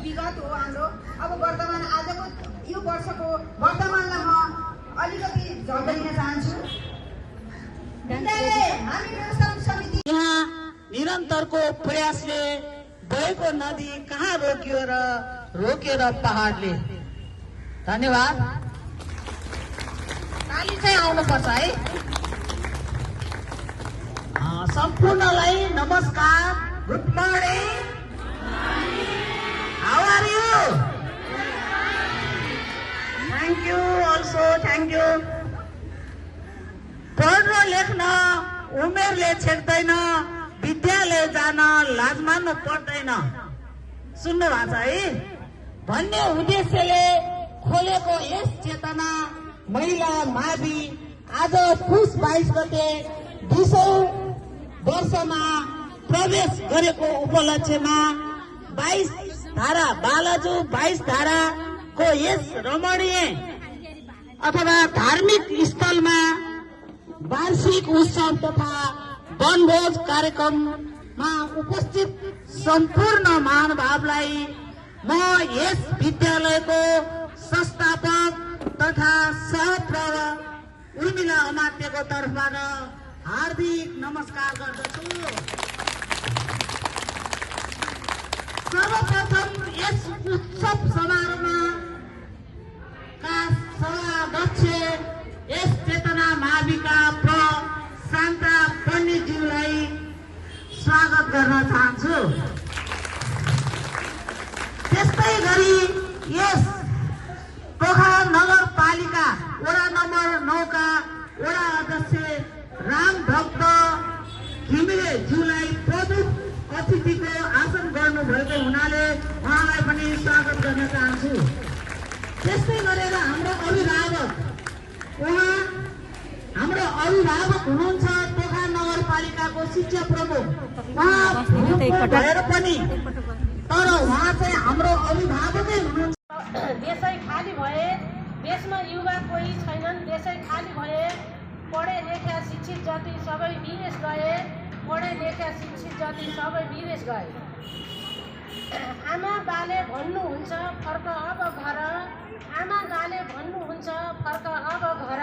विगत हो हाम्रो। अब वर्तमान आजको यो वर्षको वर्तमानलाई म अलिकति झल्क दिन चाहन्छु। विद्यालय हामी व्यवस्थापन समिति यहाँ निरन्तरको प्रयासले बहेको नदी कहाँ रोकियो र रोकेर पहाडले। धन्यवाद। ताली चाहिँ आउनुपर्छ है। सम्पूर्णलाई नमस्कार, good morning, how are you? Thank you also, thank you. पढ्न लेख्न उमेरले छेक्दैन, विद्यालय जान लाज मान्नु पर्दैन, सुन्नु भएको छ है भन्ने उद्देश्यले खोलेको यस चेतना महिला मावि आज पुस 22 गते 20औं वर्षमा प्रवेश गरेको उपलक्ष्यमा 22 धारा बालाजु 22 धाराको यस रमणीय अथवा धार्मिक स्थलमा वार्षिक उत्सव तथा वनभोज कार्यक्रममा उपस्थित सम्पूर्ण महानुभावलाई म यस विद्यालयको संस्थापक तथा सहप्रव उर्मिला अमात्यको तर्फबाट हार्दिक नमस्कार गर्दछु। सर्वप्रथम यस उत्सव समारोहमा सभाध्यक्ष यस चेतना माविका प्र शान्ता पण्डितज्यूलाई स्वागत गर्न चाहन्छु। त्यस्तै गरी यस पोखरा नगरपालिका वडा नम्बर 9 का वडा अध्यक्ष राम भक्त घिमिरे ज्यूलाई प्रमुख अतिथिको आसन गर्नुभएको हुनाले उहाँलाई पनि स्वागत गर्न चाहन्छु। त्यस्तै गरेर हाम्रो अभिभावक हुनुहुन्छ पोखरा नगरपालिकाको शिक्षा प्रमुख, उहाँ भएर पनि तर उहाँ चाहिँ हाम्रो अभिभावकै हुनुहुन्छ। देशै खाली भए, देशमा युवा कोही छैनन्, देशै खाली भए, पढे लेखे शिक्षित जति सबै विदेश गए, पढे लेखे शिक्षित जति सबै विदेश गए। आमा बाले भन्नुहुन्छ फर्क अब घर, आमा बाले भन्नुहुन्छ फर्क अब घर,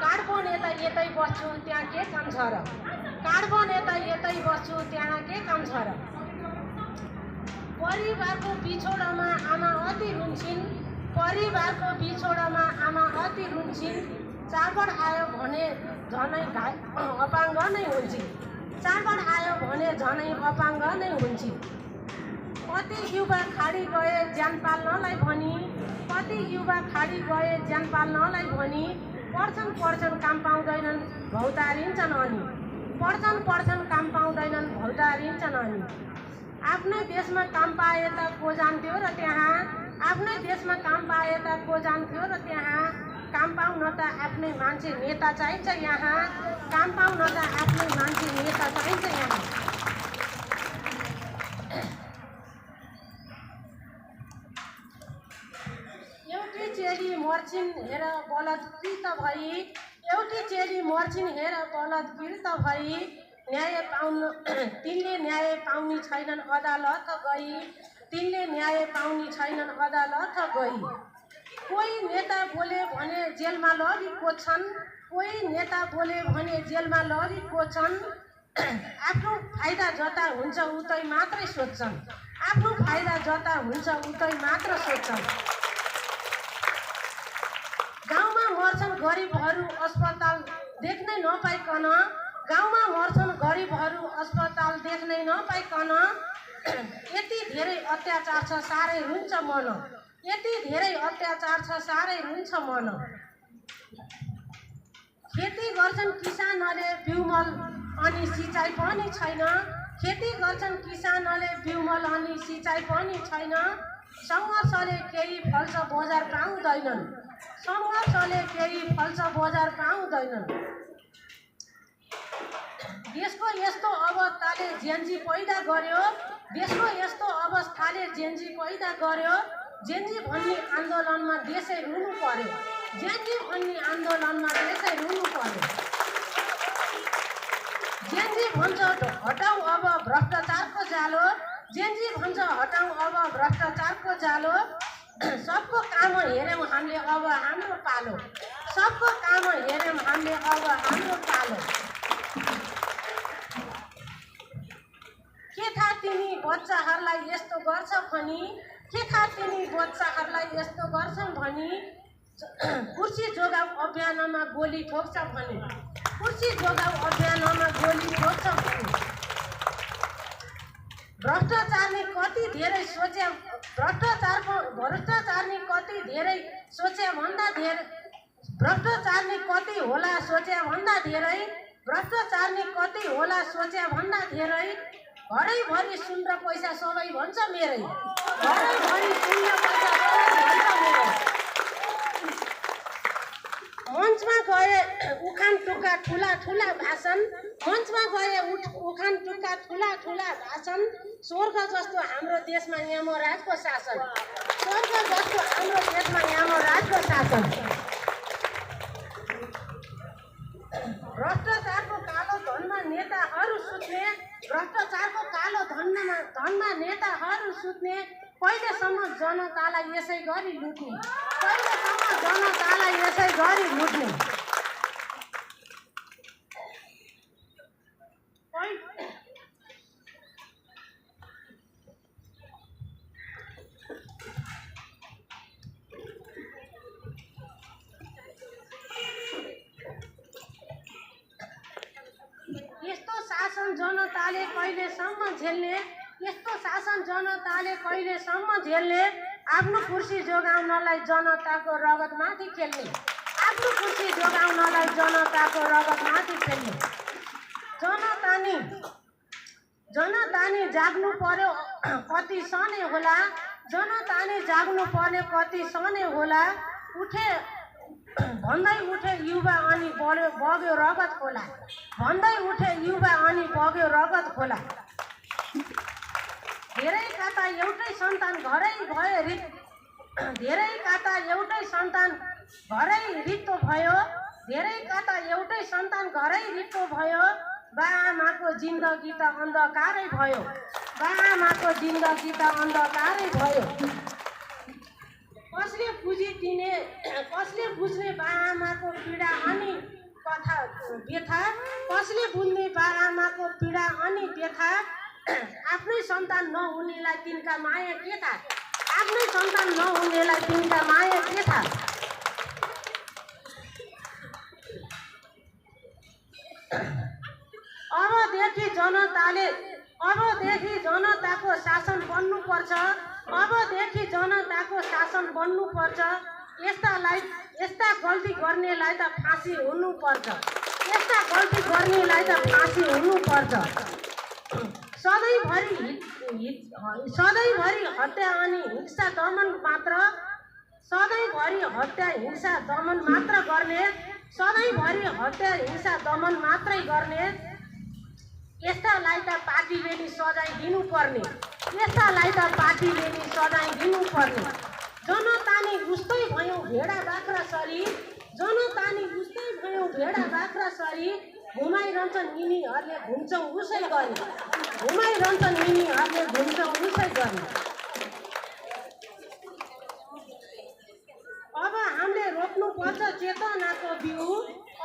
कार्बन यतै बस्छु त्यहाँ के काम छ र, कार्बन यतै बस्छु त्यहाँ के काम छ र। परिवारको बिछोडमा आमा अति रुन्छिन्, परिवारको बिछोडमा आमा अति रुन्छिन्, चाडबाड आयो भने झनै अपाङ्ग नै हुन्छन्, चाडबाड आयो भने झनै अपाङ्ग नै हुन्छन्। कति युवा खाडी गए ज्यान पाल्नलाई भनी, कति युवा खाडी गए ज्यान पाल्नलाई भनी, पढ्छन् काम पाउँदैनन् भौतारिन्छन् अनि, पढ्छन् काम पाउँदैनन् भौतारिन्छन् अनि। आफ्नै देशमा काम पाए त को जान्थ्यो र त्यहाँ, आफ्नै देशमा काम पाए त को जान्थ्यो र त्यहाँ, काम पाउन त आफ्नै मान्छे नेता चाहिन्छ यहाँ, काम पाउन त आफ्नै मान्छे नेता चाहिन्छ यहाँ। एउटी चेली मर्छिन् हेर बलात्कृत भई, एउटी चेली मर्छिन् हेर बलात्कृत भई, न्याय पाउनु तिनले न्याय पाउनी छैनन् अदालत गई, तिनले न्याय पाउनी छैनन् अदालत गई। कोही नेता बोले भने जेलमा लगी कोच्छन्, कोही नेता बोले भने जेलमा लगी कोच्छन्, आफ्नो फाइदा जता हुन्छ उतै मात्रै सोध्छन्, आफ्नो फाइदा जता हुन्छ उतै मात्र सोध्छन्। गाउँमा मर्छन् गरिबहरू अस्पताल देख्नै नपाइकन, गाउँमा मर्छन् गरिबहरू अस्पताल देख्नै नपाइकन, यति धेरै अत्याचार छ साह्रै रुन्छ मन, यति धेरै अत्याचार छ साह्रै रुन्छ मन। खेती गर्छन् किसानले बिउमल अनि सिँचाइ पनि छैन, खेती गर्छन् किसानले बिउमल अनि सिँचाइ पनि छैन, सङ्घर्षले केही फल्छ बजार पाउँदैनन्, सङ्घर्षले केही फल्छ बजार पाउँदैनन्। देशको यस्तो अवस्थाले जेनजी पैदा गर्यो, देशको यस्तो अवस्थाले जेनजी पैदा गर्यो, जेनजी भन्ने आन्दोलनमा देशै रुनु पर्यो, जेनजी भन्ने आन्दोलनमा देशै रुनु पर्यो। जेनजी भन्छ हटाऊ अब भ्रष्टाचारको जालो, जेनजी भन्छ हटाउँ अब भ्रष्टाचारको जालो, सबको काम हेऱ्यौँ हामीले अब हाम्रो पालो, सबको काम हेऱ्यौँ हामीले अब हाम्रो पालो। के थाहा तिमी बच्चाहरूलाई यस्तो गर्छ भनी, के थाहा तिमी बच्चाहरूलाई यस्तो गर्छन् भनी, कुर्सी जोगाउ अभियानमा गोली ठोक्छ भनी, कुर्सी जोगाउ अभियानमा गोली ठोक्छ भनी। भ्रष्टाचारले कति धेरै सोचे, भ्रष्टाचारले कति धेरै सोचे भन्दा धेरै, भ्रष्टाचारले कति होला सोचे भन्दा धेरै, भ्रष्टाचारले कति होला सोचे भन्दा धेरै। घरैभरि सुन र पैसा सबै भन्छ मेरै, घरैभरि सुन र पैसा सबै भन्छ मेरै। मञ्चमा गए उखान टुक्का ठुला ठुला भाषण, मञ्चमा गए उखान टुक्का ठुला ठुला भाषण। स्वर्ग जस्तो हाम्रो देशमा यमराजको शासन, स्वर्ग जस्तो हाम्रो देशमा यमराजको शासन। भ्रष्टाचारको कालो धनमा नेताहरू सुत्ने, भ्रष्टाचारको कालो धनमा नेताहरू सुत्ने। कहिलेसम्म जनतालाई यसै गरी लुट्ने, कहिलेसम्म जनतालाई यसै गरी लुट्ने। यस्तो शासन जनताले कहिलेसम्म झेल्ने, यस्तो शासन जनताले कहिलेसम्म झेल्ने। आफ्नो कुर्सी जोगाउनलाई जनताको रगतमाथि खेल्ने, आफ्नो कुर्सी जोगाउनलाई जनताको रगतमाथि खेल्ने। जनतानी जाग्नु पर्यो कति सने होला, जनतानी जाग्नु पर्यो कति सने होला। उठे भन्दै उठे युवा अनि बग्यो रगत खोला, भन्दै उठे युवा अनि बग्यो रगत खोला। धेरैका त एउटै सन्तान घरै भए रित, धेरैका त एउटै सन्तान घरै रित्तो भयो, धेरैका त एउटै सन्तान घरै रित्तो भयो। बाआमाको जिन्दगी त अन्धकारै भयो, बाआमाको जिन्दगी त अन्धकारै भयो। कसले बुझिदिने, कसले बुझ्ने बाआमाको पीडा अनि कथा व्यथा, कसले बुझ्ने बाआमाको पीडा अनि व्यथा। आफ्नै सन्तान नहुनेलाई तिनका माया के थाहा, आफ्नै सन्तान नहुनेलाई तिनका माया के थाहा। अबदेखि जनताको शासन बन्नुपर्छ, अबदेखि जनताको शासन बन्नुपर्छ। यस्ता गल्ती गर्नेलाई त फाँसी हुनुपर्छ, यस्ता गल्ती गर्नेलाई त फाँसी हुनुपर्छ। सधैँभरि हत्या अनि हिंसा दमन मात्र, सधैँभरि हत्या हिंसा दमन मात्र गर्ने, सधैँभरि हत्या हिंसा दमन मात्रै गर्ने। यस्तालाई त पार्टीले नि सजाय दिनुपर्ने, यस्तालाई त पार्टीले नि सजाय दिनुपर्ने। जनतानी उस्तै भयौँ भेडा बाख्रा सरी, जनतानी उस्तै भयौँ भेडा बाख्रा सरी। घुमाइरहन्छन् यिनीहरूले घुम्छौँ उसै गरी, घुमाइरहन्छन् यिनीहरूले घुम्छौँ उसै गरी। अब हामीले रोप्नुपर्छ चेतनाको बिउ,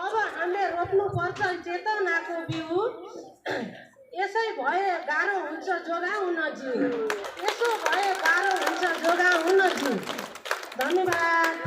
अब हामीले रोप्नुपर्छ चेतनाको बिउ। यसै भए गाह्रो हुन्छ जोगाउन जिउ, यसो भए गाह्रो हुन्छ जोगाउन जिउ। धन्यवाद।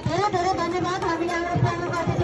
धेरै धेरै धन्यवाद हामीले हाम्रो